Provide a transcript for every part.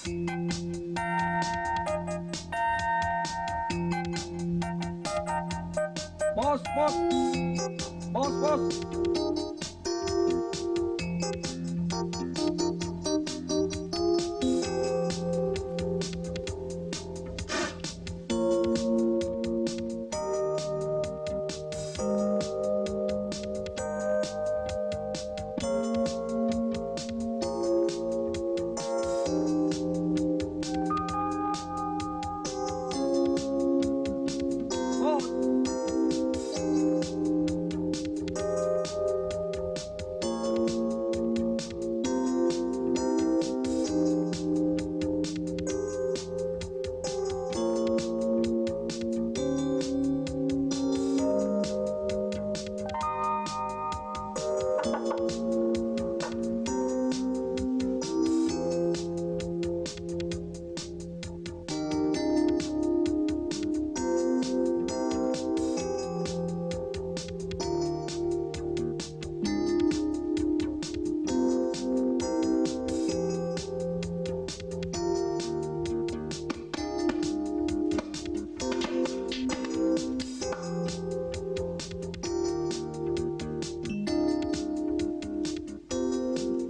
Bos, bos, bos, bos.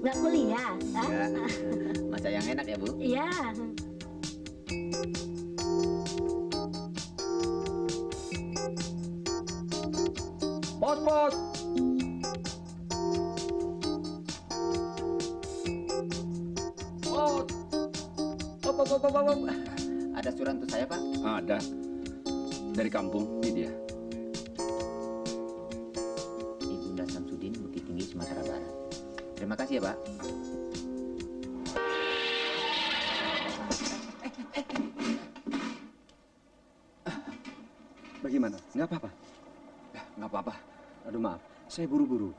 Nggak kuliah? Ya, masa yang enak ya, Bu? Iya. Bos, bos. Bos. Op. Ada surat untuk saya, Pak? Ada. Dari kampung, ini dia. Ibunda Samsudin, Bukit Tinggi, Sumatera Barat. Terima kasih ya, Pak. Bagaimana? Nggak apa-apa? Nggak apa-apa. Aduh maaf, saya buru-buru.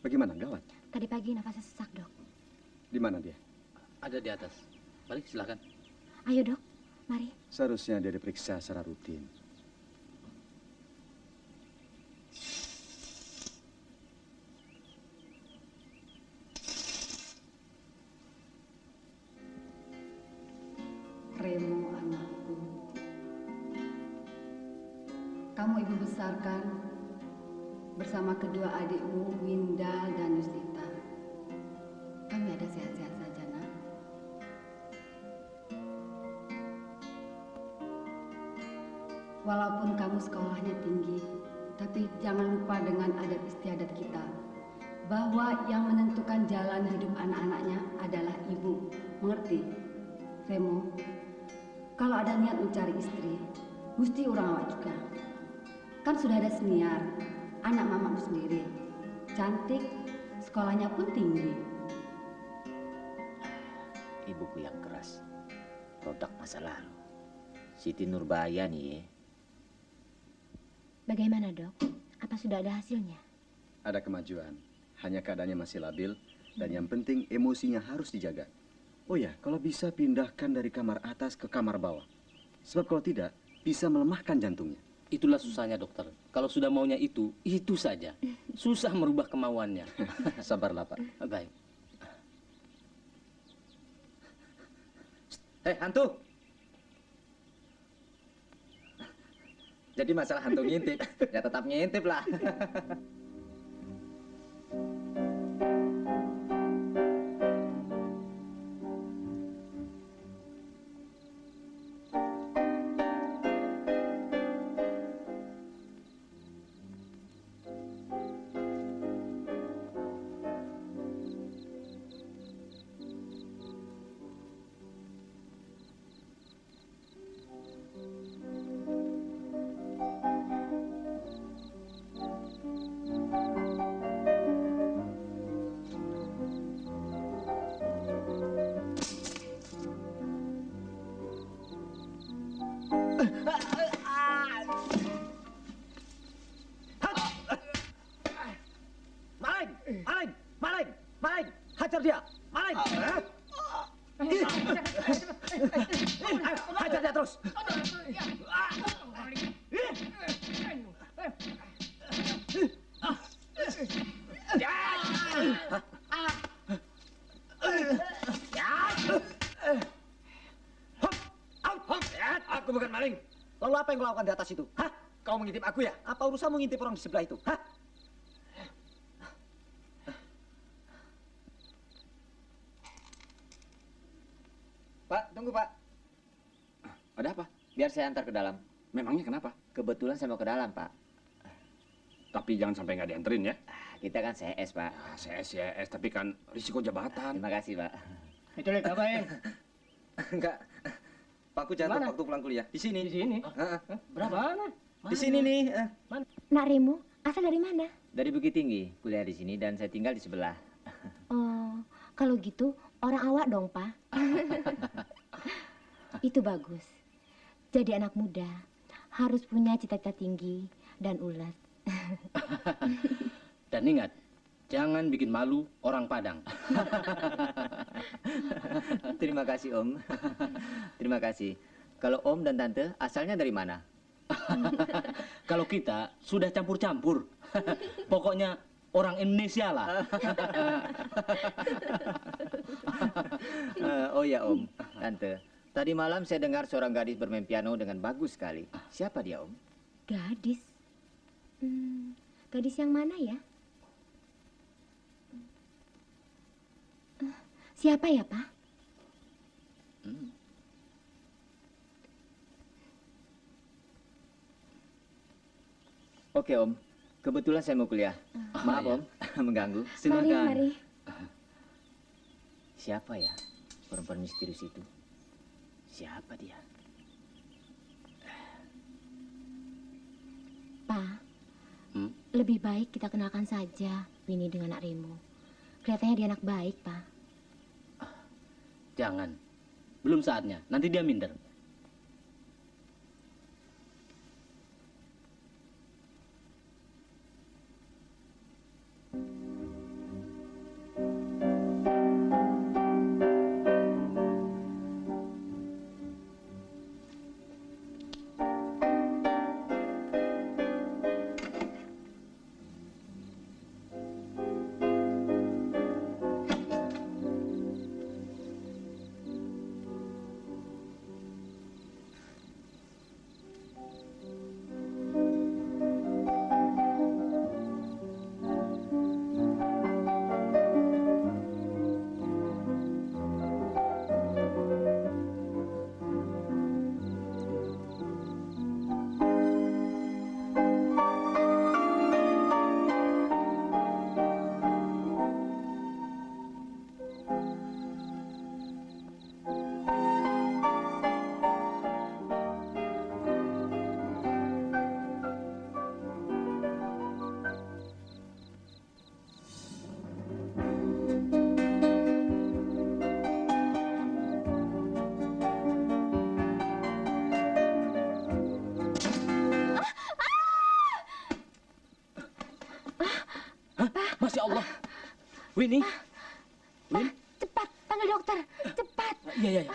Bagaimana? Gawat? Tadi pagi nafasnya sesak, Dok. Di mana dia? Ada di atas. Mari silakan. Ayo, Dok. Mari. Seharusnya dia diperiksa secara rutin. Remo, anakku. Kamu ibu besarkan bersama kedua adikmu, Winda dan Yustita. Kami ada sehat-sehat saja, nak. Walaupun kamu sekolahnya tinggi, tapi jangan lupa dengan adat istiadat kita, bahwa yang menentukan jalan hidup anak-anaknya adalah ibu. Mengerti, Remo? Kalau ada niat mencari istri, mesti orang awak juga. Kan sudah ada senior, anak mamamu sendiri. Cantik, sekolahnya pun tinggi. Ibuku yang keras. Produk masa lalu. Siti Nurbaya nih ya. Bagaimana, Dok? Apa sudah ada hasilnya? Ada kemajuan. Hanya keadaannya masih labil. Dan yang penting emosinya harus dijaga. Oh ya, kalau bisa pindahkan dari kamar atas ke kamar bawah. Sebab kalau tidak, bisa melemahkan jantungnya. Itulah susahnya, dokter. Kalau sudah maunya itu saja. Susah merubah kemauannya. Sabarlah, Pak. Baik. Hei, hantu! Jadi masalah hantu ngintip, ya tetap ngintip lah. Maling! Hajar dia! Maling! Hajar dia terus! Aku bukan maling. Lalu apa yang kau lakukan di atas itu? Hah? Kau mengintip aku ya? Apa urusanmu mengintip orang di sebelah itu? Hah? Pak, tunggu Pak. Ada apa? Biar saya antar ke dalam. Memangnya kenapa? Kebetulan saya mau ke dalam, Pak. Tapi jangan sampai nggak dianterin ya. Kita kan CS, Pak. CS, tapi kan risiko jabatan. Terima kasih, Pak. Itu lihat apa ya? Enggak. Pakku jatuh Mana? waktu pulang kuliah. Di sini. Di sini. Berapa? Mana? Di sini nih. Nak Remo, asal dari mana? Dari Bukit Tinggi, kuliah di sini dan saya tinggal di sebelah. Oh, kalau gitu orang awak dong, Pak. Itu bagus. Jadi anak muda harus punya cita-cita tinggi dan ulet. Dan ingat, jangan bikin malu orang Padang. Terima kasih, Om. Terima kasih. Kalau Om dan Tante asalnya dari mana? Kalau kita sudah campur-campur. Pokoknya orang Indonesia lah. Oh ya, Om. Tante, tadi malam saya dengar seorang gadis bermain piano dengan bagus sekali. Siapa dia, Om? Gadis? Gadis yang mana ya? Siapa ya, Pak? Oke, Om. Kebetulan saya mau kuliah. Maaf, ya. Om. Mengganggu. Mari, mari. Siapa ya perempuan misterius itu? Siapa dia? Pak, Hmm? lebih baik kita kenalkan saja Winnie dengan Nak Remo. Kelihatannya dia anak baik, Pak. Jangan. Belum saatnya. Nanti dia minder. Masya Allah. Winnie. Pak, cepat, panggil dokter. Cepat. Iya, iya, iya.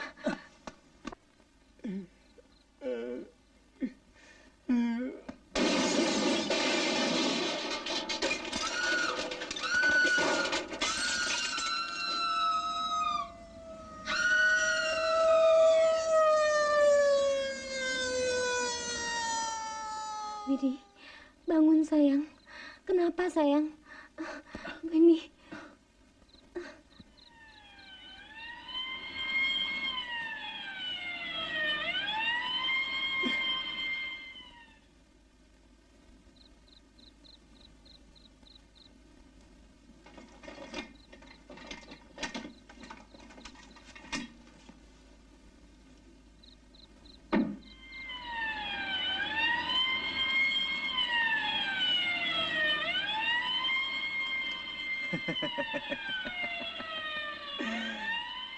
Winnie, bangun sayang. Kenapa sayang? Winnie.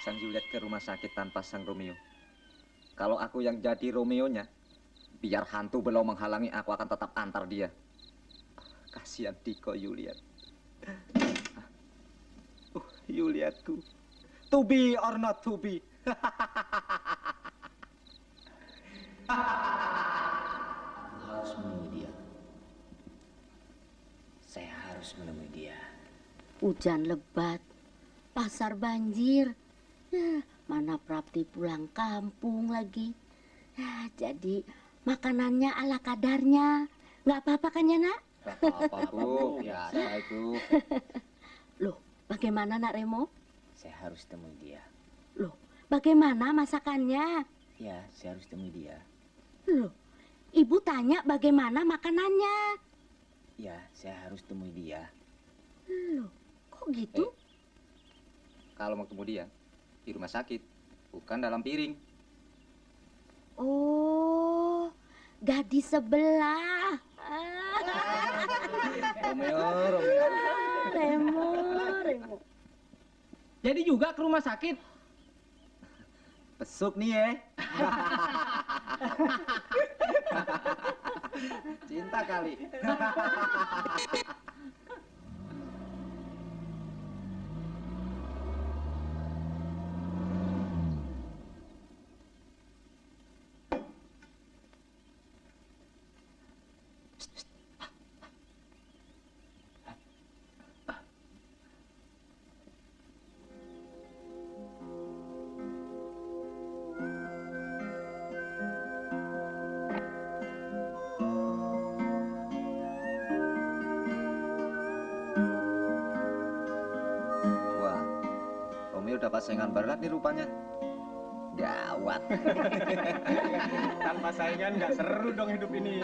Sang Juliet ke rumah sakit tanpa sang Romeo. Kalau aku yang jadi Romeo-nya, biar hantu belum menghalangi, aku akan tetap antar dia. Kasihan Diko Juliet. Julietku. To be or not to be. Harus menemui dia. Saya harus menemui dia. Hujan lebat, pasar banjir. Mana Prapti pulang kampung lagi. Jadi makanannya ala kadarnya. Nggak apa-apa kan ya, Nak? Apa Bu? Biasa itu. Loh, bagaimana Nak Remo? Saya harus temui dia. Loh, bagaimana masakannya? Ya, saya harus temui dia. Loh, Ibu tanya bagaimana makanannya. Ya, saya harus temui dia. Loh, kok gitu? Kalau mau ketemu dia, di rumah sakit, bukan dalam piring. Oh, gadis sebelah. Romeo. Remo. Jadi juga ke rumah sakit. Besuk nih ya. Cinta kali. Wah, Romeo dapat saingan berat nih rupanya. Gawat. Tanpa saingan nggak seru dong hidup ini.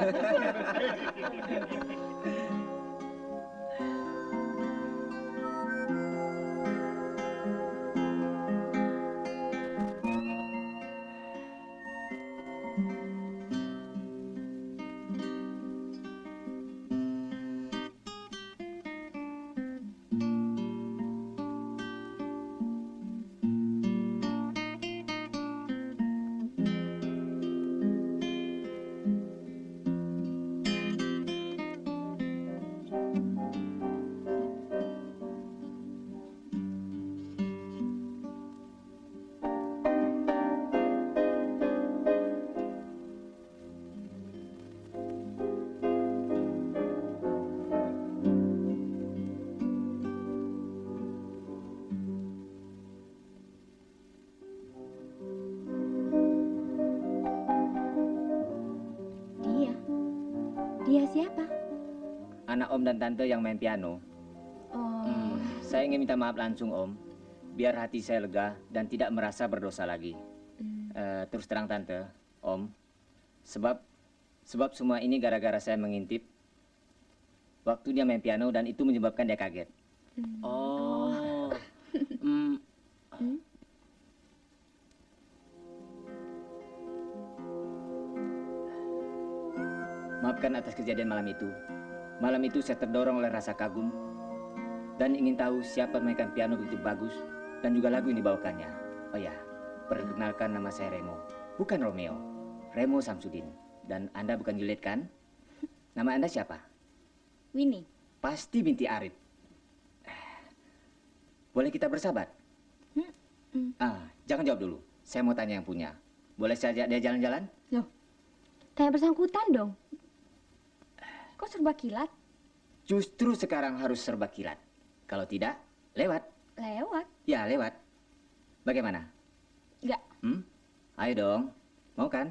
Dia siapa? Anak Om dan Tante yang main piano. Oh, Saya ingin minta maaf langsung Om, biar hati saya lega dan tidak merasa berdosa lagi. Terus terang Tante, Om, sebab semua ini gara-gara saya mengintip waktu dia main piano dan itu menyebabkan dia kaget. Oh. Maafkan atas kejadian malam itu. Malam itu saya terdorong oleh rasa kagum dan ingin tahu siapa memainkan piano begitu bagus dan juga lagu yang dibawakannya. Oh ya, perkenalkan nama saya Remo, bukan Romeo. Remo Samsudin. Dan Anda bukan Juliet kan? Nama Anda siapa? Winnie. Pasti binti Arif. Boleh kita bersahabat? Jangan jawab dulu. Saya mau tanya yang punya. Boleh saya ajak dia jalan-jalan? Loh, tanya bersangkutan dong. Kok serba kilat? Justru sekarang harus serba kilat. Kalau tidak, lewat. Lewat. Ya, lewat. Bagaimana? Enggak. Ayo dong. Mau kan?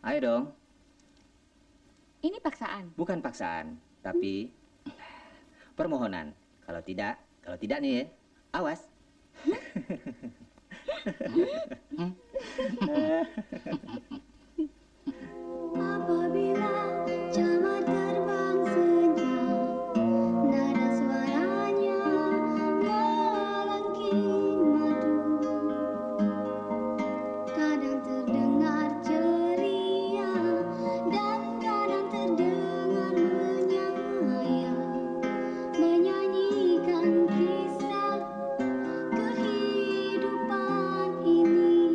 Ayo dong. Ini paksaan. Bukan paksaan, tapi permohonan. Kalau tidak nih, awas. Apabila camar terbang senja, nada suaranya melengking madu. Kadang terdengar ceria dan kadang terdengar menyayang, menyanyikan kisah kehidupan ini.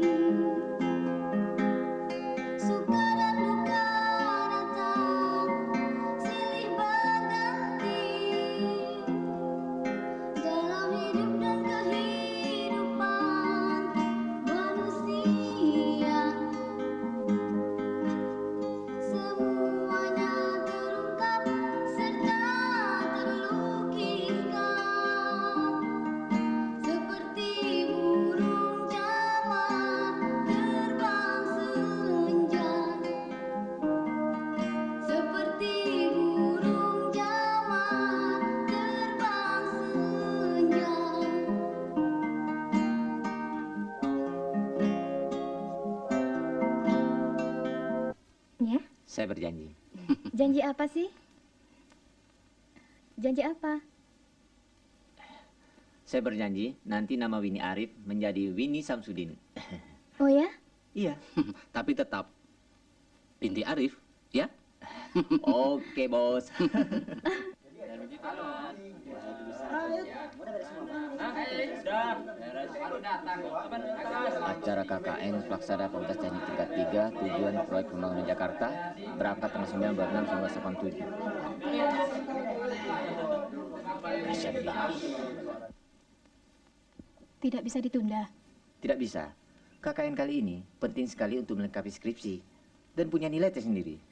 Saya berjanji. Janji apa sih? Janji apa? Saya berjanji nanti nama Winnie Arif menjadi Winnie Samsudin. Oh ya? Iya. Tapi tetap binti Arif, ya? Oke, Bos. Acara KKN Pelaksana Komunitas Teknik tingkat 3 tujuan proyek pembangunan Jakarta berangkat tanggal 9 bulan 6 1987. Masyaallah. Tidak bisa ditunda. Tidak bisa. KKN kali ini penting sekali untuk melengkapi skripsi dan punya nilai tersendiri.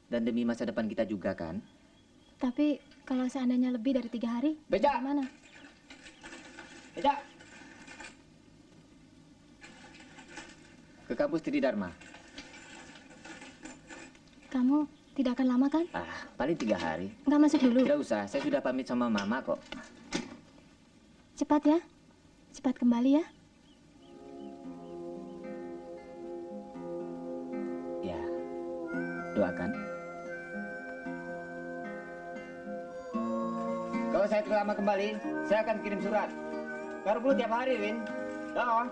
Dan demi masa depan kita juga kan? Tapi kalau seandainya lebih dari 3 hari, Beca! gimana? Beca! Ke kampus Tridharma. Kamu tidak akan lama kan? Paling 3 hari. Nggak masuk dulu. Tidak usah, saya sudah pamit sama Mama kok. Cepat ya. Cepat kembali ya. Ya, doakan. Kalau saya lama kembali, saya akan kirim surat. Baru perlu tiap hari, Win. Dah.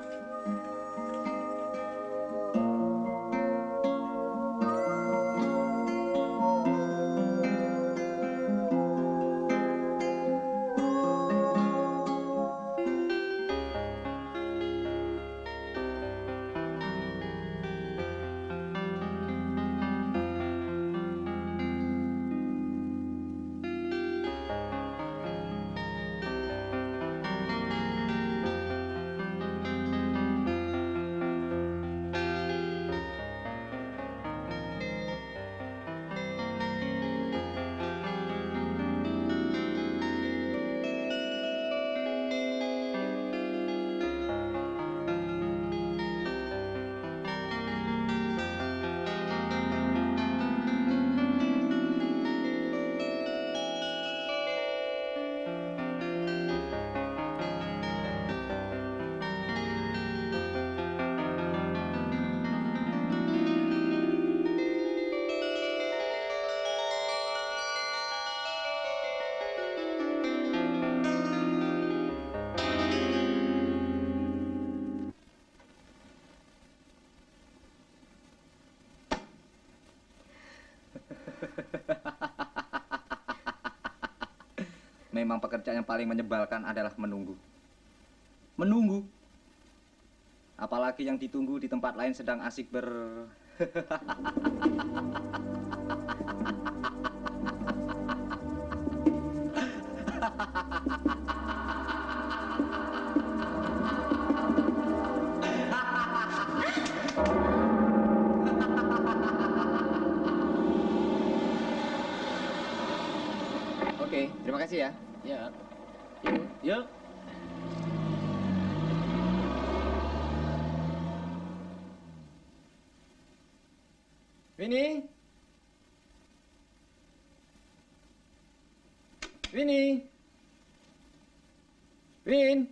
Memang pekerjaan yang paling menyebalkan adalah menunggu. Menunggu. Apalagi yang ditunggu di tempat lain sedang asik Oke, terima kasih ya. Ya. Yuk, yuk. Winnie? Winnie? Win?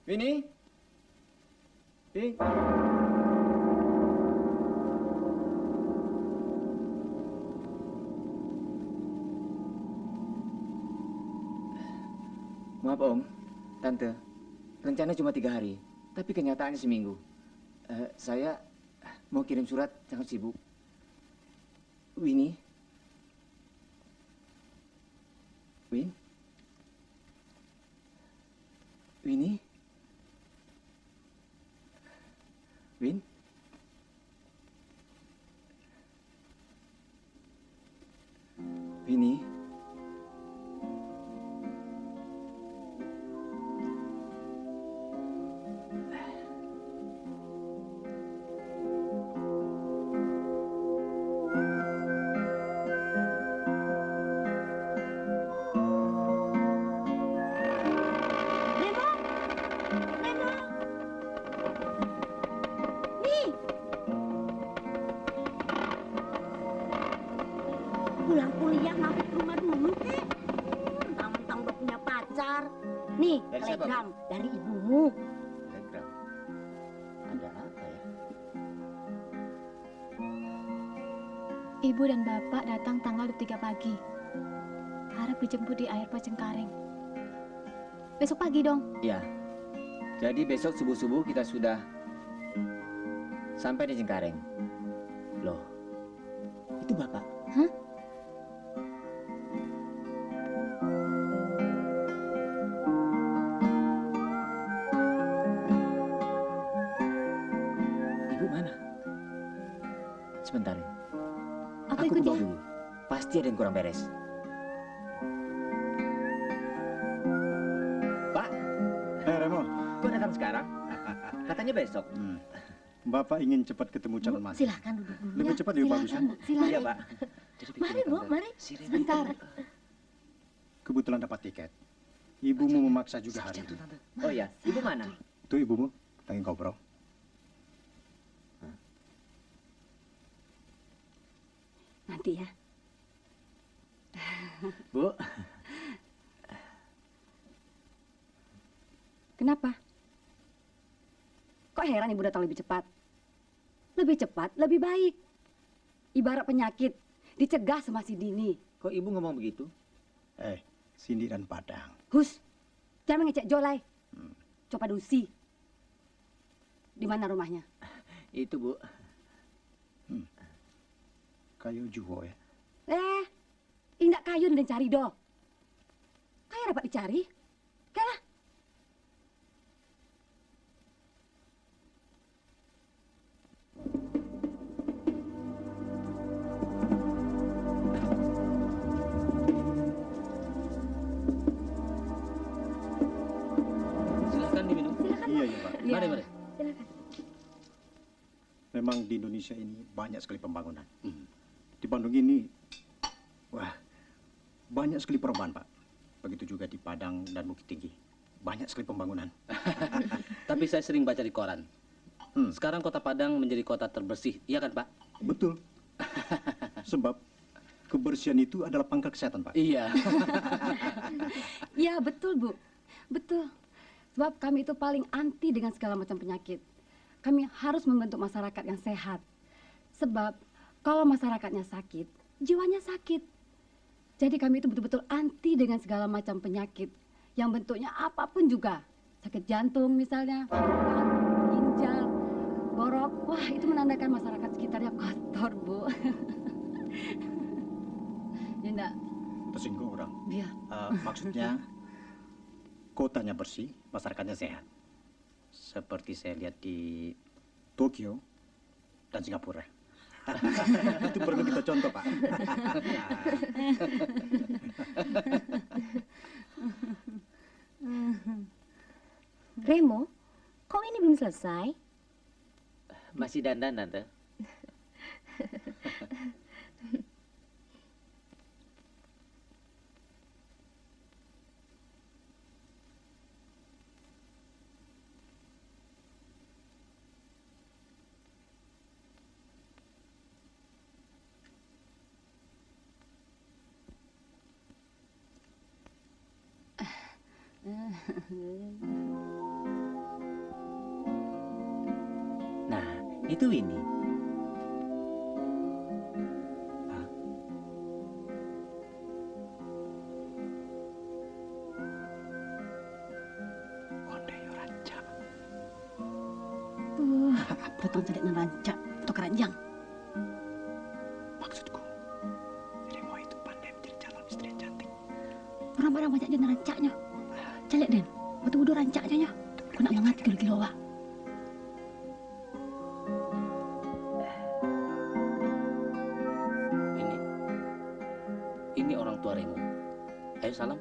Winnie? Win? Maaf Om, Tante. Rencana cuma 3 hari, tapi kenyataannya seminggu. Saya mau kirim surat, sangat sibuk. Winnie? Win? Winnie? Win? Winnie? Pulang kuliah mampir ke rumah dulu, kek. Mentang-mentang udah punya pacar. Nih, Dari siapa, telegram dari ibumu. Telegram. Ada apa ya? Ibu dan Bapak datang tanggal 23 pagi. Harap dijemput di airport Cengkareng. Besok pagi dong. Ya. Jadi besok subuh-subuh kita sudah sampai di Cengkareng. Loh, itu Bapak. Hah? Ibu mana? Sebentar. Aku Aku ikut bawa ya. dulu. Pasti ada yang kurang beres. Pak, Remo, kok datang sekarang? Katanya besok. Bapak ingin cepat ketemu calon mantu. Silahkan duduk dulu. Lebih ya. cepat lebih bagus. Silakan, Bu, silakan. Iya, Pak. Mari, Bu, mari. Sebentar. Kebetulan dapat tiket. Ibumu memaksa juga hari ini. Oh ya, ibu mana? Itu ibumu lagi ngobrol. Nanti ya. Bu, Kenapa? Kok heran ibu datang lebih cepat? Lebih cepat, lebih baik. Ibarat penyakit, dicegah semasi dini. kok ibu ngomong begitu? Cindy dan Padang. Hus, jangan ngecek Jolai. Coba Dusi. Di mana rumahnya? Itu, Bu. Kayu juho ya. Indak kayu dan cari do. Kayak dapat dicari. Kalah. Silahkan diminum. Iya, iya, Pak. Mari, mari. Silakan. Memang di Indonesia ini banyak sekali pembangunan. Di Bandung ini, wah, banyak sekali perubahan, Pak. Begitu juga di Padang dan Bukit Tinggi. Banyak sekali pembangunan. Tapi saya sering baca di koran. Sekarang kota Padang menjadi kota terbersih, iya kan Pak? Betul. Sebab kebersihan itu adalah pangkal kesehatan, Pak. Iya. Ya, betul, Bu. Betul. Sebab kami itu paling anti dengan segala macam penyakit. Kami harus membentuk masyarakat yang sehat. Sebab kalau masyarakatnya sakit, jiwanya sakit. Jadi kami itu betul-betul anti dengan segala macam penyakit. Yang bentuknya apapun juga. Sakit jantung misalnya, ginjal, borok. Wah, itu menandakan masyarakat sekitarnya kotor, Bu. Ya enggak? Tersinggung orang. Iya. Maksudnya, kotanya bersih, masyarakatnya sehat. Seperti saya lihat di Tokyo dan Singapura. Itu perlu kita contoh, Pak. Remo, kok ini belum selesai? Masih dandan, Tante. Nah, itu Winnie. Potong sedek dan rancak atau keranjang. Maksudku, Remo itu pandai menjadi calon istri yang cantik. Orang-orang banyak dia rancaknya. Calik Den, betul-betul rancaknya ya. Aku nak mengerti gila-gila wah. Ini orang tua Remo. Ayo salam.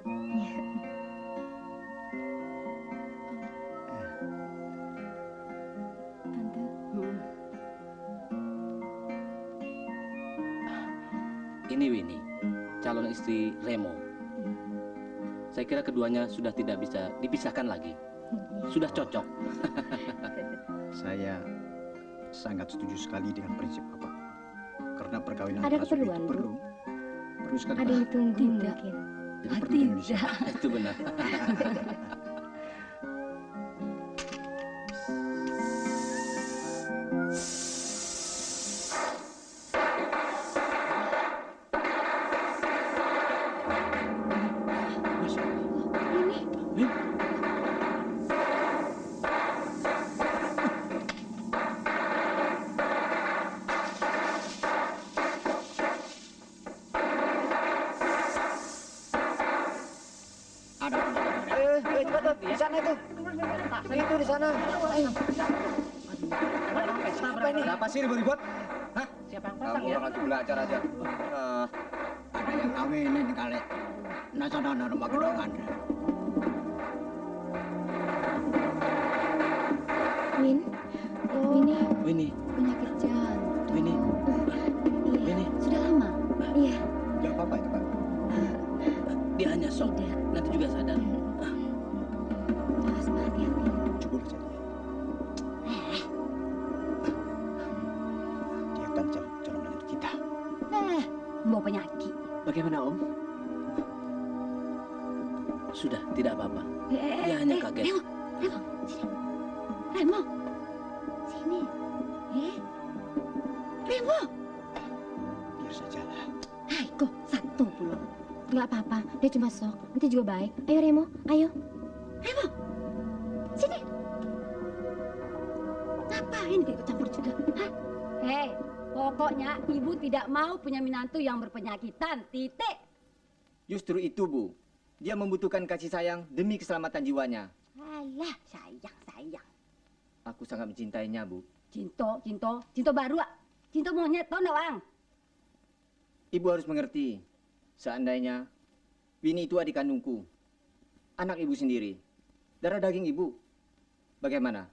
Ini Winnie, calon istri Remo. Saya kira keduanya sudah tidak bisa dipisahkan lagi. Sudah cocok. Saya sangat setuju sekali dengan prinsip Bapak. Karena perkawinan Ada rasuki keperluan, itu Bu? perlu. Perlu sekali, Ada Pak. yang ditunggu Tidak. mungkin. Jadi perlu di Indonesia. Itu benar. Itu di sana. Apa ini? Kenapa sih ribut-ribut? Hah? Siapa yang pasang ya? Orang lagi belajar aja. Ada yang ngawinin kali. Nasana rumah gedongan. Win, Winnie Winnie, penyakit jantung. Winnie, Iya, Winnie. sudah lama. Iya. Gak apa-apa itu, Pak. Dia hanya shock. Tidak. Nanti juga sadar. Awas, hati-hati. Cukup saja. Dia akan calon menantu kita. Mau penyakit. Bagaimana, Om? Sudah, tidak apa-apa. Dia hanya kaget. Remo, sini. Remo. Biar sajalah. Hai, kok satu pula. Nggak apa-apa, dia cuma shock. Nanti juga baik. Ayo Remo, ayo. Remo, sini. Ngapain ikut campur juga? Hah? Hei, pokoknya ibu tidak mau punya menantu yang berpenyakitan. Titik. Justru itu, Bu. Dia membutuhkan kasih sayang demi keselamatan jiwanya. Alah, sayang. Aku sangat mencintainya, Bu. Cinta baru, ah. Cinta monyet, tau nggak, Bang? Ibu harus mengerti. Seandainya Winnie itu adik kandungku, anak ibu sendiri, darah daging ibu. Bagaimana?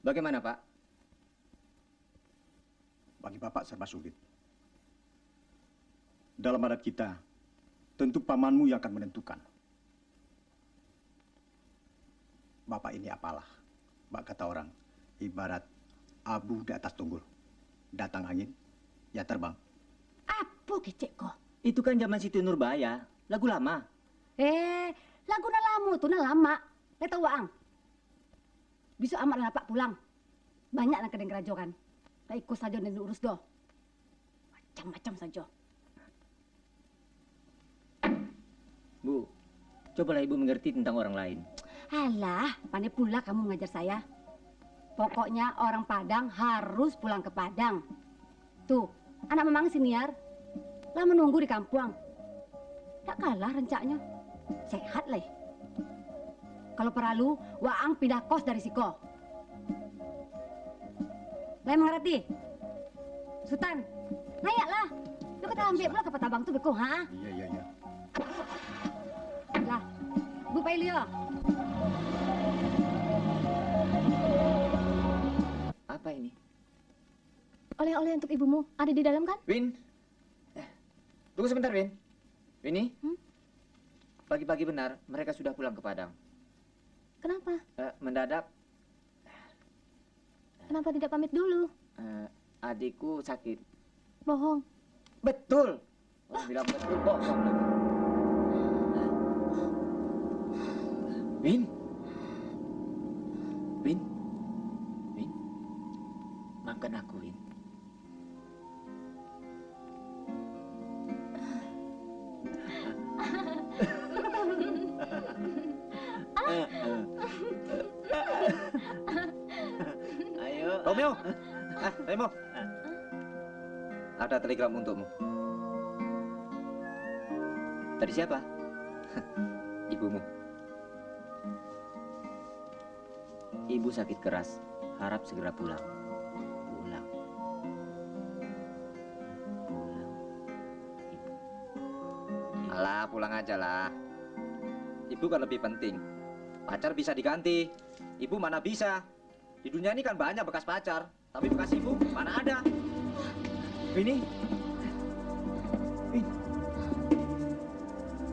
Bagaimana, Pak? Bagi Bapak serba sulit. Dalam adat kita, tentu pamanmu yang akan menentukan. Bapak ini apalah, Mbak kata orang, ibarat abu di atas tunggul. Datang angin, ya terbang. Apa kecek kok? Itu kan zaman Siti Nurbaya, lagu lama. Lagu lama tuh lama. Kita uang. Besok amat nak pulang. Banyak nak kedeng kerajokan. Tak ikut saja dan urus doh. Macam-macam saja. Bu, cobalah ibu mengerti tentang orang lain. Alah, pandai pula kamu ngajar saya. Pokoknya orang Padang harus pulang ke Padang. Tuh, anak memang siniar. Lah menunggu di kampung. Tak kalah rencanya. Sehat lah. Kalau perlu, Waang pindah kos dari Siko. Lah mengerti? Sultan, nayaklah. Lu kata ambil pula ke Patabang tuh beko, ha? Iya. Lah, Bu Pailio. Apa ini? Oleh-oleh untuk ibumu. Ada di dalam kan? Win, tunggu sebentar, Win. Winnie, pagi-pagi benar mereka sudah pulang ke Padang. Kenapa? Mendadak, Kenapa tidak pamit dulu? adikku sakit. Bohong. Betul. Orang bilang betul, bohong lagi. Win, maafkan aku, Win. Ayo. Romeo. Remo. Ada telegram untukmu. Dari siapa? Ibumu. Ibu sakit keras, harap segera pulang. Pulang. Alah, pulang aja lah. Ibu kan lebih penting. Pacar bisa diganti. Ibu mana bisa? Di dunia ini kan banyak bekas pacar. Tapi bekas ibu mana ada? Winnie.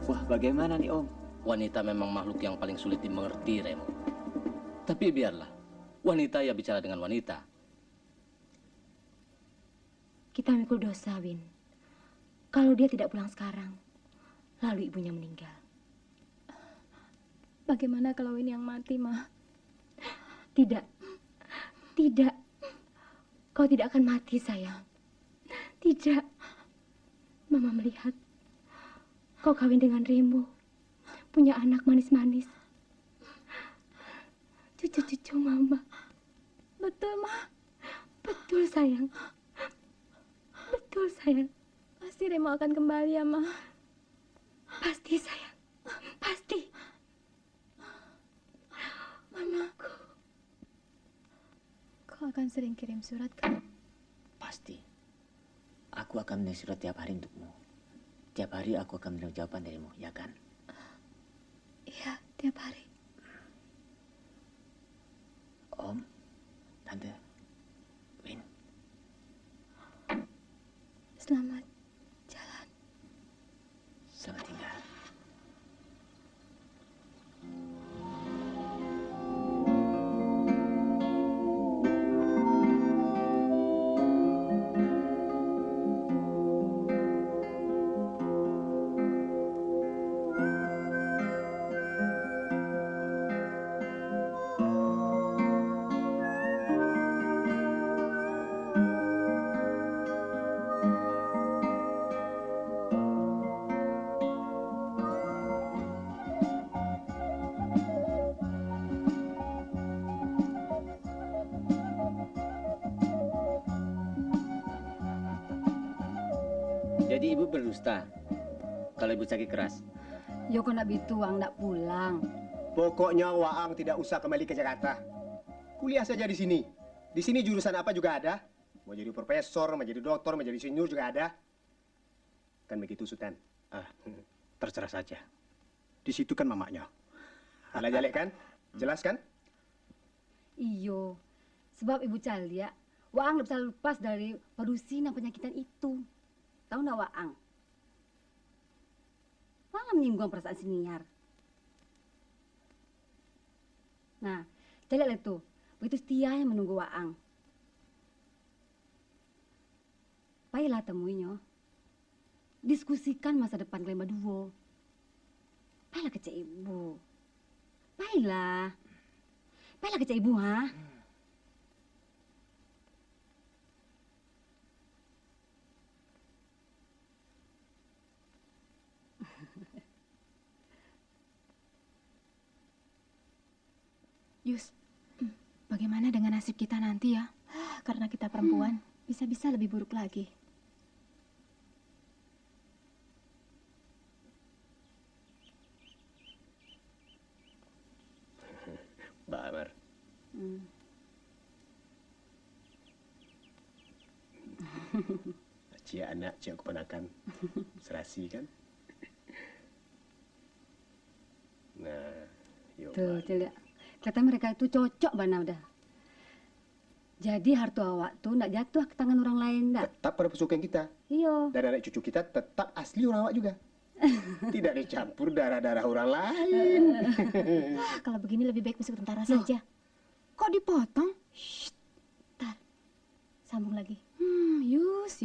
Wah, bagaimana nih, Om? Wanita memang makhluk yang paling sulit dimengerti, Remo. Tapi biarlah, wanita ya bicara dengan wanita. Kita mikul dosa, Win. Kalau dia tidak pulang sekarang, lalu ibunya meninggal. Bagaimana kalau ini yang mati, Ma? Tidak. Kau tidak akan mati, sayang. Tidak. Mama melihat kau kawin dengan Remo. Punya anak manis-manis. Cucu-cucu Mama. Betul, Ma. Betul, sayang. Betul, sayang. Pasti Remo akan kembali ya, Ma. Pasti, sayang. Pasti. akan sering kirim surat kan? Pasti. Aku akan menulis surat tiap hari untukmu. Tiap hari aku akan mendengar jawaban darimu, ya kan? Iya, tiap hari. Om, Tante, Win. Selamat jalan. Selamat tinggal. Jadi ibu berdusta kalau ibu sakit keras. Yo kok nak bitu Wang nak pulang. Pokoknya Waang tidak usah kembali ke Jakarta. Kuliah saja di sini. Di sini jurusan apa juga ada. Mau jadi profesor, mau jadi dokter, mau jadi insinyur juga ada. Kan begitu, Sultan? Terserah saja. Di situ kan mamanya. Alah jelek kan? Jelas kan? Iyo, sebab Ibu Calia, Waang nggak bisa lepas dari parusin dan penyakitan itu. Tahu nggak Waang? Waang menyinggung perasaan siniar. Nah, Calia lihat tuh, begitu setia yang menunggu Waang. Baiklah temuinya. Diskusikan masa depan kalian berdua. Baiklah kecek ibu. Baiklah. Baiklah kecek ibu, ha? Yus, bagaimana dengan nasib kita nanti ya? Karena kita perempuan, bisa-bisa lebih buruk lagi. Mbak Amar. Cia anak, cia keponakan. Serasi kan? Nah, yuk. Tuh, Calia. Kata mereka itu cocok mana udah. Jadi harta awak tuh nggak jatuh ke tangan orang lain, nggak? Tetap pada pesukan kita. Iya. Dan anak cucu kita tetap asli orang awak juga. Tidak dicampur darah-darah orang lain. Kalau begini lebih baik masuk tentara saja. Kok dipotong? Shh, tar. Sambung lagi. Yus.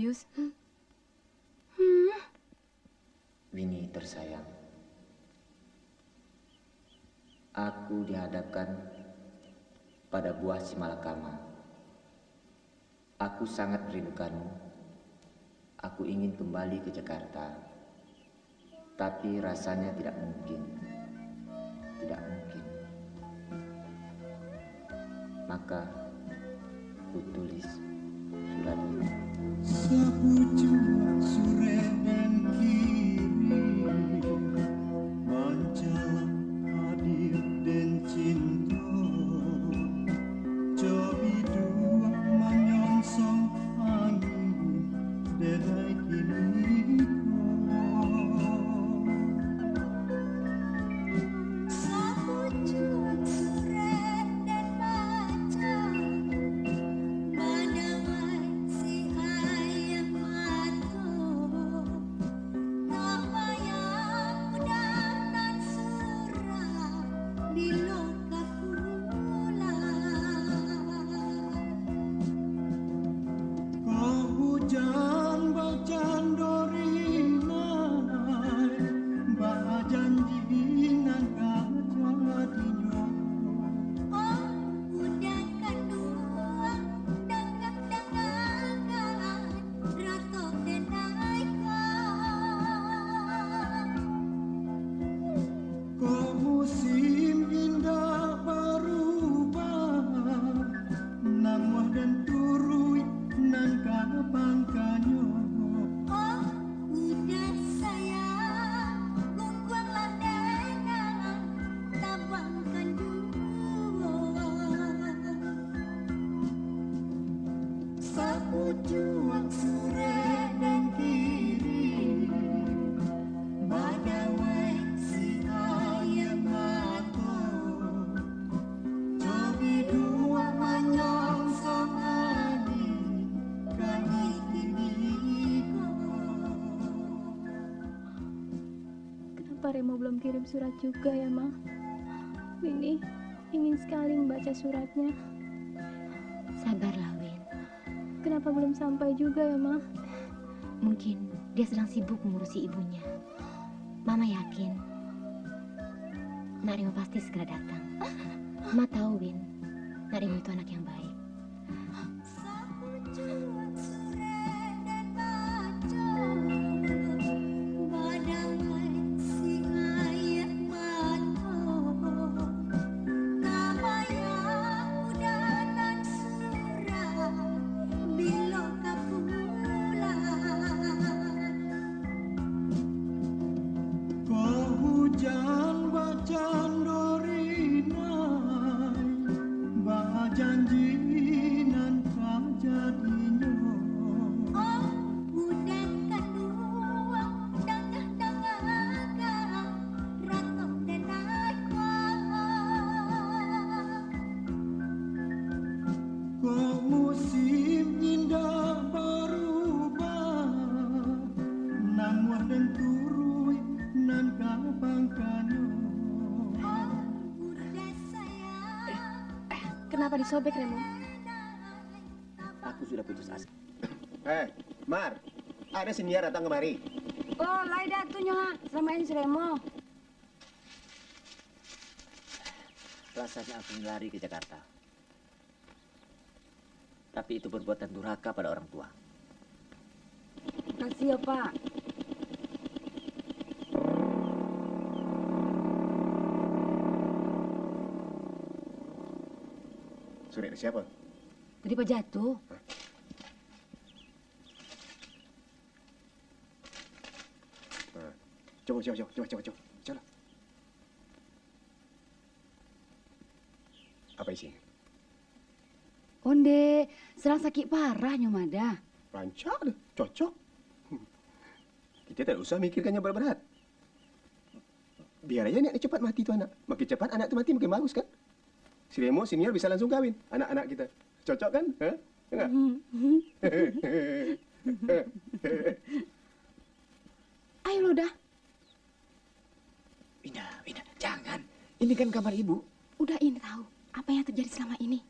Winnie tersayang. Aku dihadapkan pada buah si malakama. Aku sangat merindukanmu. Aku ingin kembali ke Jakarta. Tapi rasanya tidak mungkin. Tidak mungkin. Maka ku tulis surat ini. Sepucuk sore dan kiri mancalah hadir dan cinta cobi dua menyongsong angin dedai kini Sepucuk sore dan manca Padawai si ayam mata Bahu juang sore dan kiri, badawai si ayam mato, cobi dua menyongsong adi, kami kini Kenapa Remo belum kirim surat juga ya, Ma? Winnie ingin sekali membaca suratnya. Sabarlah, Win. Kenapa belum sampai juga ya, Ma? Mungkin dia sedang sibuk mengurusi ibunya. Mama yakin Nak Remo pasti segera datang. Mama tahu, Win, Nak Remo itu anak yang baik. hujan bacan dorinai, bah janji nan kajadinya. Kok musim indah berubah, namun dan turui nan kapangkanyo. Kenapa disobek, Remo? Aku sudah putus asa. Mar, ada senior datang kemari. Oh, Laida tuh nyoha, selama ini si Remo. Rasanya aku lari ke Jakarta. Tapi itu perbuatan durhaka pada orang tua. Kasih ya, Pak. Surat dari siapa? Tadi Pak jatuh. Coba. Apa isinya? Onde, serang sakit parah Nyomada. Lancar deh, cocok. Kita tak usah mikirkannya berat-berat. Biar aja anak cepat mati tuh anak. Makin cepat anak itu mati makin bagus kan? Si Remo senior bisa langsung kawin anak-anak kita. Cocok kan? Hah? Enggak? Ayo lo dah. Wina, jangan. Ini kan kamar ibu. Udah ini tahu apa yang terjadi selama ini.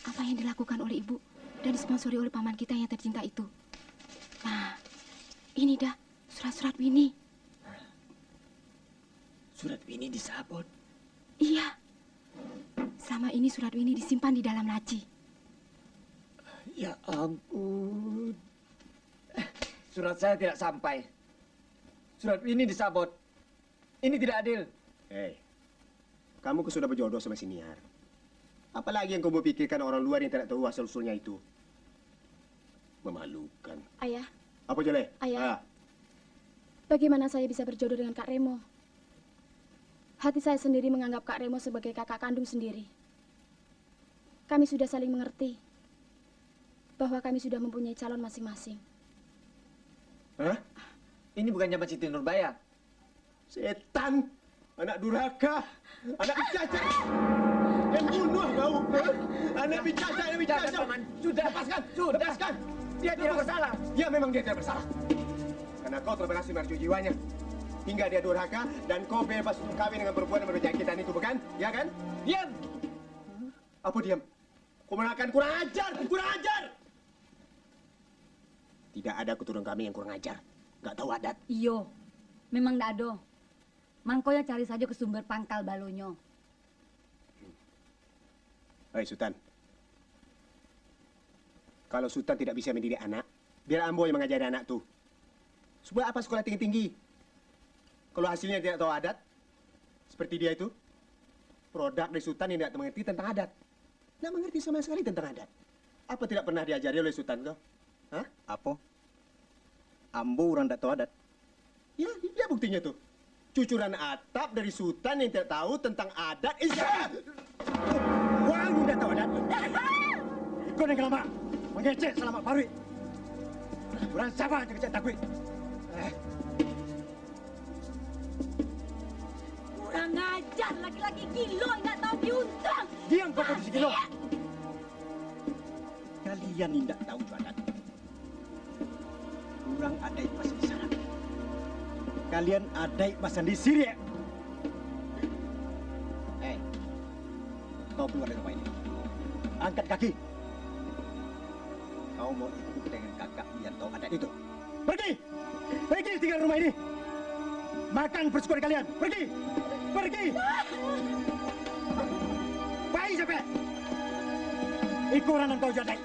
Apa yang dilakukan oleh ibu dan disponsori oleh paman kita yang tercinta itu. Nah, ini dah surat-surat Winnie. Surat Winnie disabot. Iya. Selama ini surat Winnie disimpan di dalam laci. Ya ampun. Surat saya tidak sampai. Surat Winnie disabot. Ini tidak adil. Kamu sudah berjodoh sama senior. Apalagi yang kamu pikirkan orang luar yang tidak tahu asal-usulnya itu. Memalukan. Ayah. Apa jelek? Ayah. Bagaimana saya bisa berjodoh dengan Kak Remo? Hati saya sendiri menganggap Kak Remo sebagai kakak kandung sendiri. Kami sudah saling mengerti bahwa kami sudah mempunyai calon masing-masing. Hah? Ini bukan zaman Siti Nurbaya. Setan, anak durhaka, anak pencacat. Yang bunuh kau. Anak pencacat, anak pencacat. Sudah, lepaskan. Dia tidak bersalah. Ya, memang dia tidak bersalah. Karena kau telah berhasil meracuni jiwanya. Hingga dia durhaka dan kau bebas untuk kawin dengan perempuan yang berpenyakitan itu, bukan? Ya kan? Diam! Apa diam? Kau menakan kurang ajar! Kurang ajar! Tidak ada keturunan kami yang kurang ajar. Nggak tahu adat. Iyo, memang ndak ada. Mangkonya cari saja ke sumber pangkal balonyo. Hei Sultan, kalau Sultan tidak bisa mendidik anak, biar Ambo yang mengajari anak tuh. Supaya apa sekolah tinggi-tinggi? Kalau hasilnya tidak tahu adat, seperti dia itu, produk dari Sultan yang tidak mengerti tentang adat. Tidak mengerti sama sekali tentang adat. Apa tidak pernah diajari oleh Sultan kau? Hah? Apa? Ambo orang tidak tahu adat. Ya buktinya tuh. Cucuran atap dari Sultan yang tidak tahu tentang adat. Orang yang tidak tahu adat. Kau yang kenapa? Mengecek Selamat Farwi. Kurang sabar kerja takwi. Kurang ajar, laki-laki gilo nggak tahu diuntung. Diam kau polisi gilo. Kalian tidak tahu jualan. Kurang ada pasang di sana. Kalian ada pasang di sini. Kau keluar dari rumah ini. Angkat kaki. Kau mau ikut dengan kakak Wianto adat itu. Pergi! Pergi tinggal rumah ini. Makan persekutuan kalian. Pergi! Pergi! Baik sampai. Ikut orang kau jadai.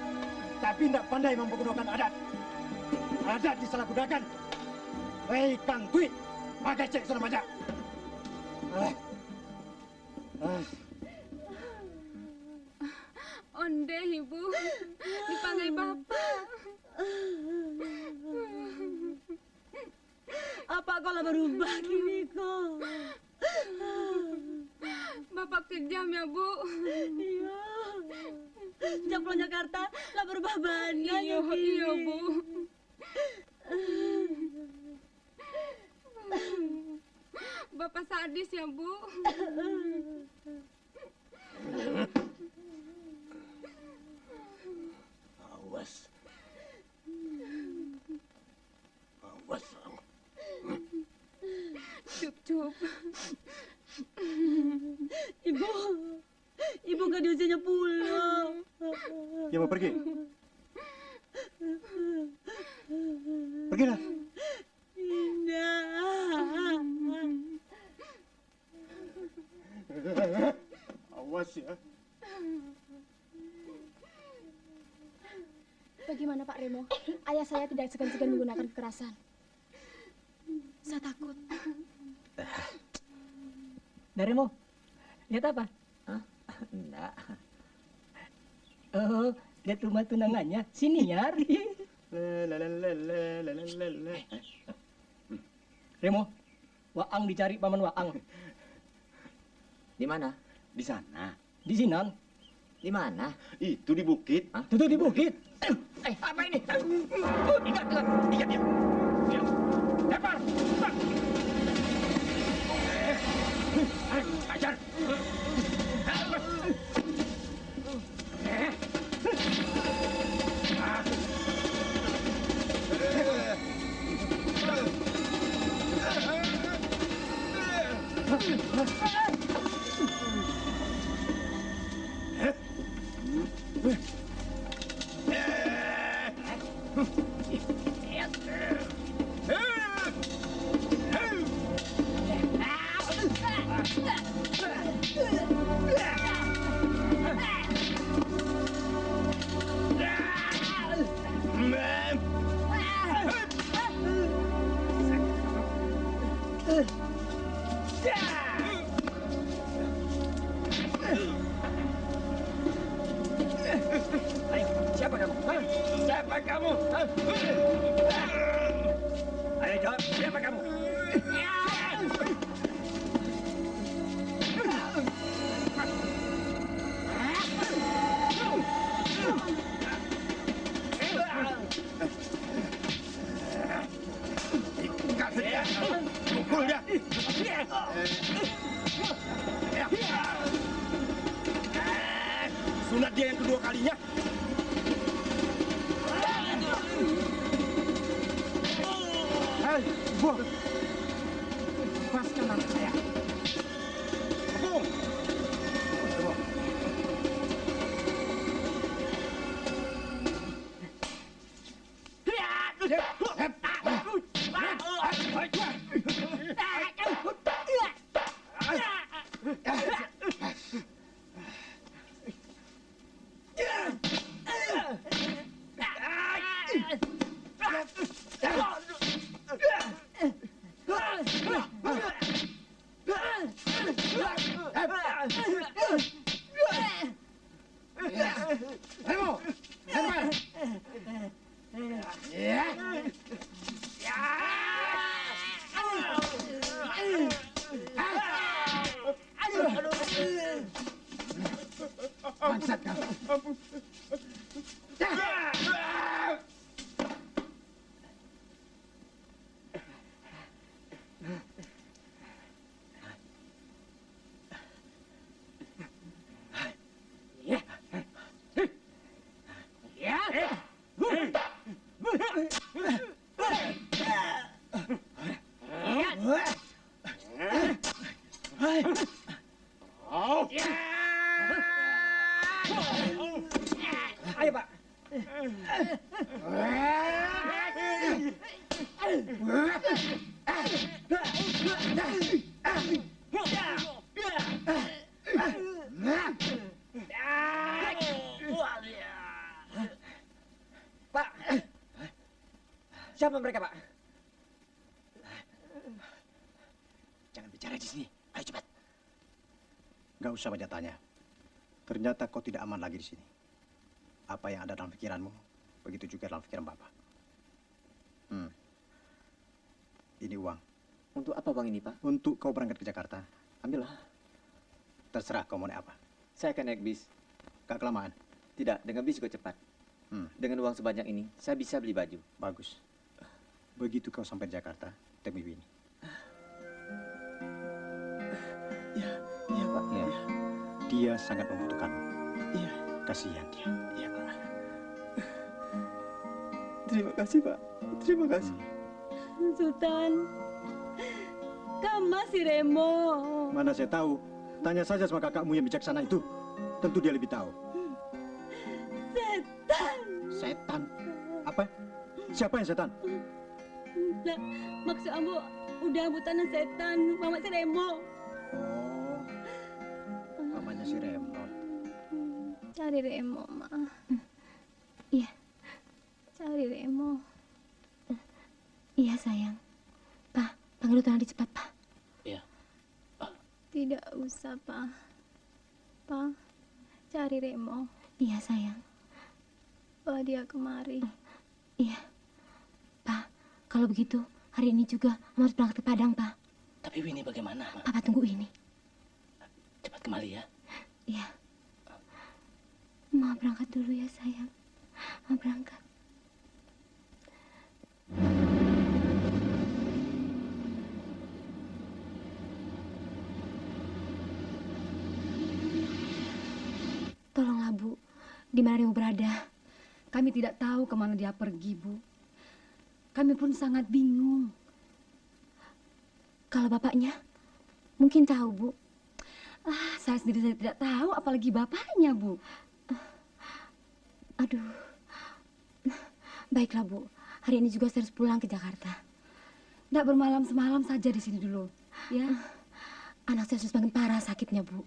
Tapi tidak pandai mempergunakan adat. Adat disalahgunakan. Hei Kang Tui, pakai cek sana majak. Onde, Ibu. Dipanggil Bapak. Apa kau lah berubah kini kau? Bapak kejam ya, Bu. Iya. Sejak pulang Jakarta lah berubah banyak. Iya, Bu. Bapak sadis ya, Bu. Awas. Awas. Cup. Ibu gak diusianya pulang. Ya mau pergi? Pergilah. Awas ya. Bagaimana Pak Remo? Ayah saya tidak segan-segan menggunakan kekerasan. Saya takut. Nah, Remo, lihat apa? Enggak. Oh, lihat rumah tunangannya. Sini, Nyar. Remo, Waang dicari paman Waang. Di mana? Di sana. Di Sinan. Di mana? Itu di bukit. Tuh di bukit. Apa ini? Ingat. Diam. Lempar. Ajar. Siapa kamu? Siapa kamu? Ayo jawab, siapa kamu? Pukul dia. Sunat dia yang kedua kalinya. Hei, ibu. Lepaskan anak saya. Tepung. Bangsat kamu. Ayo, Pak. Pak, siapa mereka, Pak? Jangan bicara di sini. Ayo cepat. Gak usah banyak tanya. Ternyata kau tidak aman lagi di sini. Apa yang ada dalam pikiranmu, begitu juga dalam pikiran Bapak. Ini uang. Untuk apa uang ini, Pak? Untuk kau berangkat ke Jakarta. Ambillah. Terserah kau mau naik apa. Saya akan naik bis. Gak kelamaan. Tidak, dengan bis juga cepat. Dengan uang sebanyak ini, saya bisa beli baju. Bagus. Begitu kau sampai di Jakarta, temui Winnie. Iya, Pak. Ya. Dia sangat membutuhkanmu. Iya. Kasihan dia. Iya, Pak. Terima kasih, Pak. Terima kasih. Sultan, kamu si Remo. Mana saya tahu. Tanya saja sama kakakmu yang bijaksana itu. Tentu dia lebih tahu. Setan. Setan? Apa? Siapa yang setan? Nah, maksud ambo udah butan setan, mama si Remo. Oh, mamanya si Remo. Cari Remo, Ma. Iya, cari Remo. Iya, sayang. Pak, panggil Tuhan cepat, Pak. Iya. Tidak usah, Pak. Pak, cari Remo. Iya, sayang. Bawa dia kemari. Iya. Pak, kalau begitu, hari ini juga harus berangkat ke Padang, Pak. Tapi Winnie bagaimana, Ma? Papa tunggu ini. Cepat kembali ya. Iya. Mau berangkat dulu ya, sayang. Mau berangkat. Tolonglah, Bu. Di mana Remo berada? Kami tidak tahu kemana dia pergi, Bu. Kami pun sangat bingung. Kalau bapaknya, mungkin tahu, Bu. Saya sendiri saya tidak tahu, apalagi bapaknya, Bu. Aduh. Baiklah, Bu. Hari ini juga saya harus pulang ke Jakarta. Tidak bermalam semalam saja di sini dulu, ya. Anak saya sudah semakin parah sakitnya, Bu.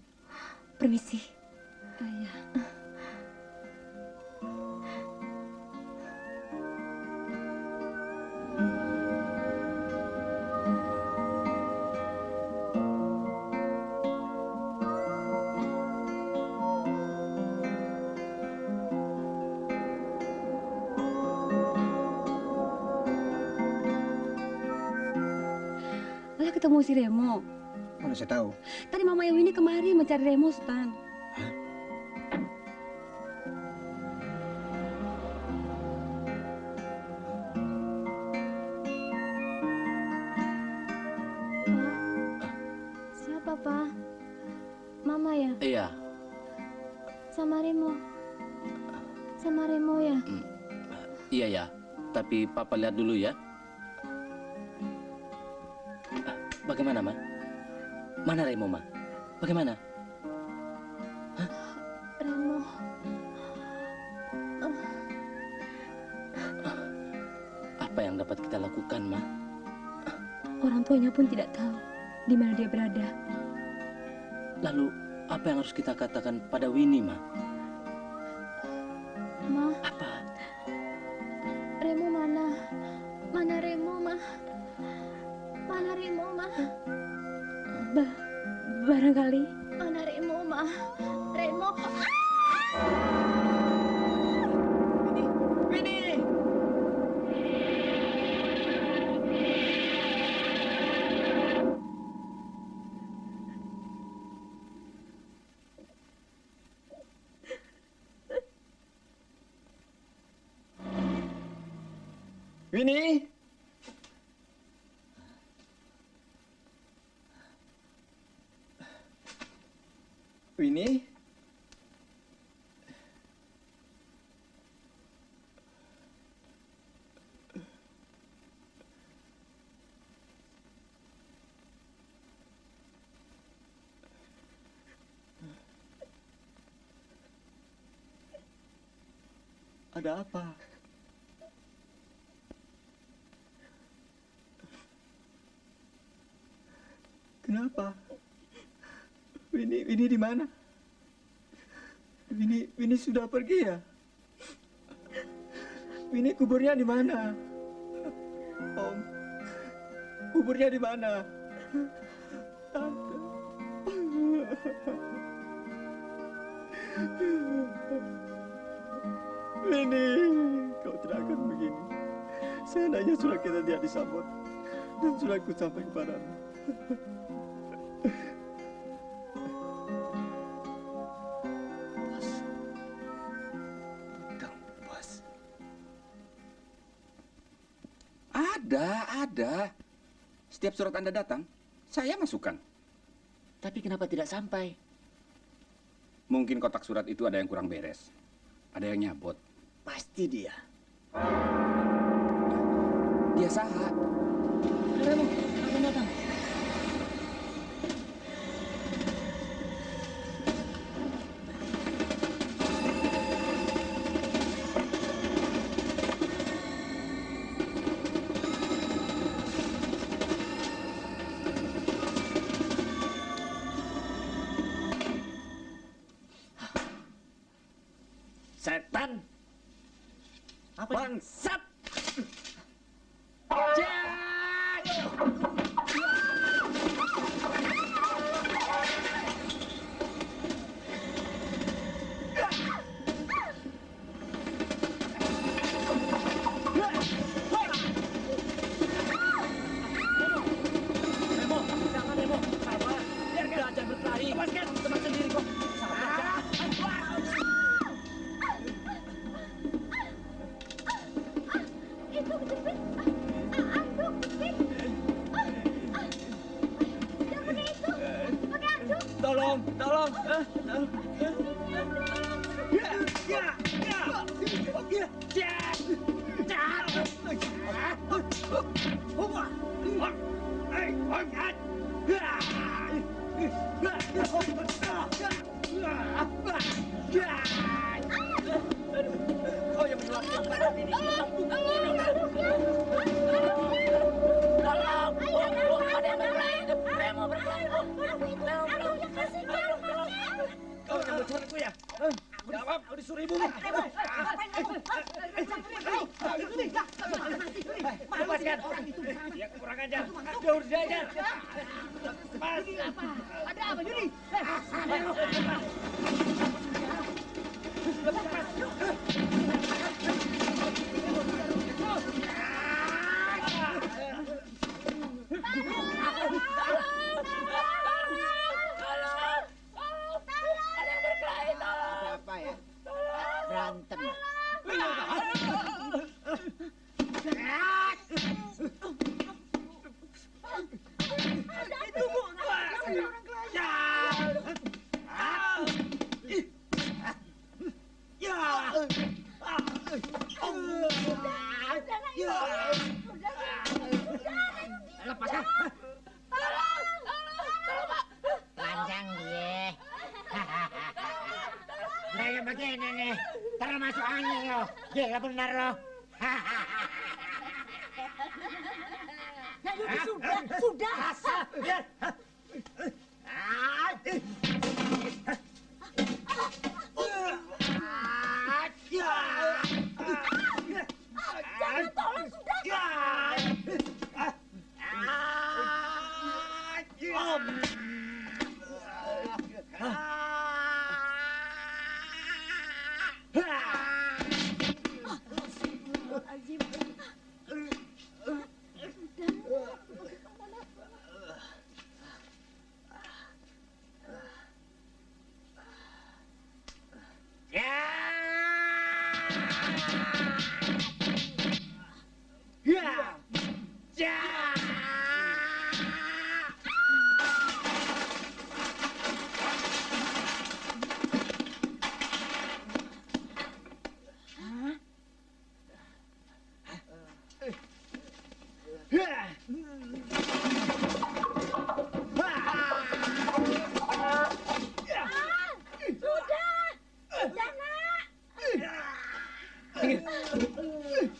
Permisi. Iya. Lah ketemu si Remo. Mana saya tahu. Tadi Mama Winnie kemari mencari Remo, Sultan. Siapa, Pak? Mama ya? Iya. Sama Remo? Sama Remo ya? Iya ya. Tapi Papa lihat dulu ya. Bagaimana, Ma? Mana Remo, Ma? Bagaimana? Remo. Apa yang dapat kita lakukan, Ma? Orang tuanya pun tidak tahu di mana dia berada. Lalu, apa yang harus kita katakan pada Winnie, Ma? Ma. Apa? Remo mana? Mana Remo, Ma? Mana Remo, Ma? Barangkali. Mana Remo, Ma? Remo. Winnie! Winnie! Winnie? Ada apa? Kenapa? Winnie di mana? Winnie sudah pergi ya? Winnie kuburnya di mana? Om, kuburnya di mana? Tante. Winnie, kau tidak akan begini. Seandainya surat kita tidak disambut dan suratku sampai kepadamu. Ada. Setiap surat Anda datang, saya masukkan. Tapi kenapa tidak sampai? Mungkin kotak surat itu ada yang kurang beres. Ada yang nyabot. Pasti dia. Dia saha. Remo, akan datang. Setan! Bangsat! Minggir.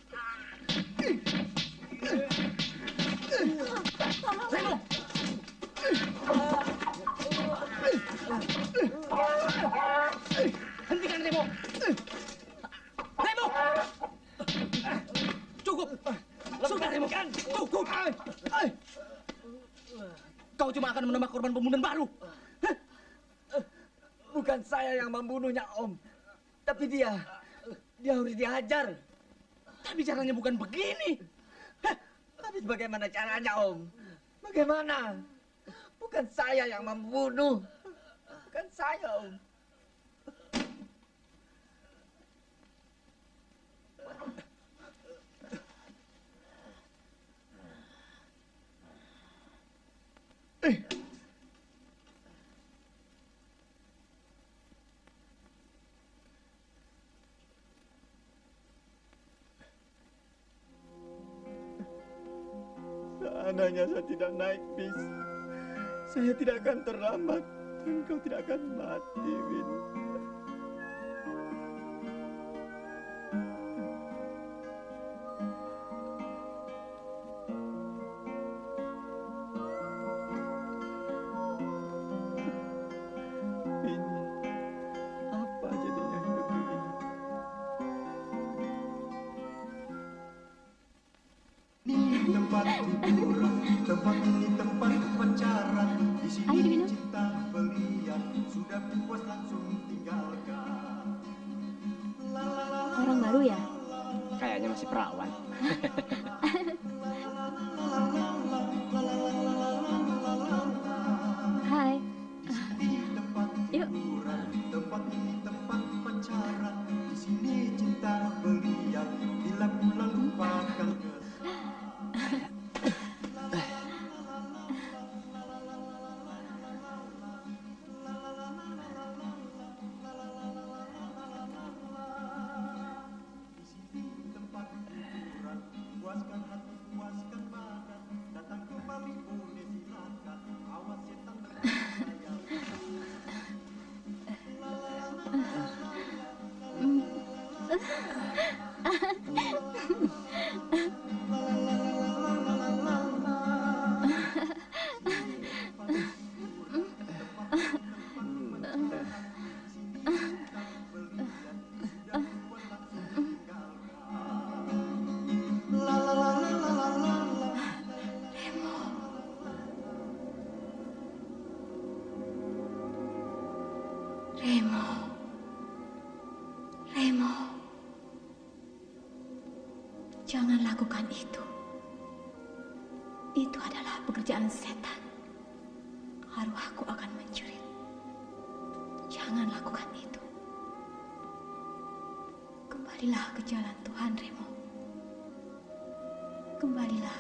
Remo. Hentikan Remo. Remo. Cukup. Sudah Remo. Cukup. Kau cuma akan menambah korban pembunuhan baru. Bukan saya yang membunuhnya, Om. Tapi dia harus dihajar. Tapi caranya bukan begini. Tapi bagaimana caranya, Om? Bagaimana? Bukan saya yang membunuh. Bukan saya, Om. Seandainya saya tidak naik bis, saya tidak akan terlambat dan kau tidak akan mati, Win. Win, apa jadinya hidup ini? Tempat hiburan, tempat ini tempat pacaran. Di sini cinta belian, sudah puas langsung tinggalkan. Orang baru ya? Kayaknya masih perawan. Hai. Yuk. Tempat ini tempat pacaran. Di sini cinta belian, bila pulang lupakan puaskan hati, puaskan badan, datang kembali boleh silakan, awas setan berbahaya. Remo. Remo. Jangan lakukan itu. Itu adalah pekerjaan setan. Arwahku akan menjerit. Jangan lakukan itu. Kembalilah ke jalan Tuhan, Remo. Kembalilah.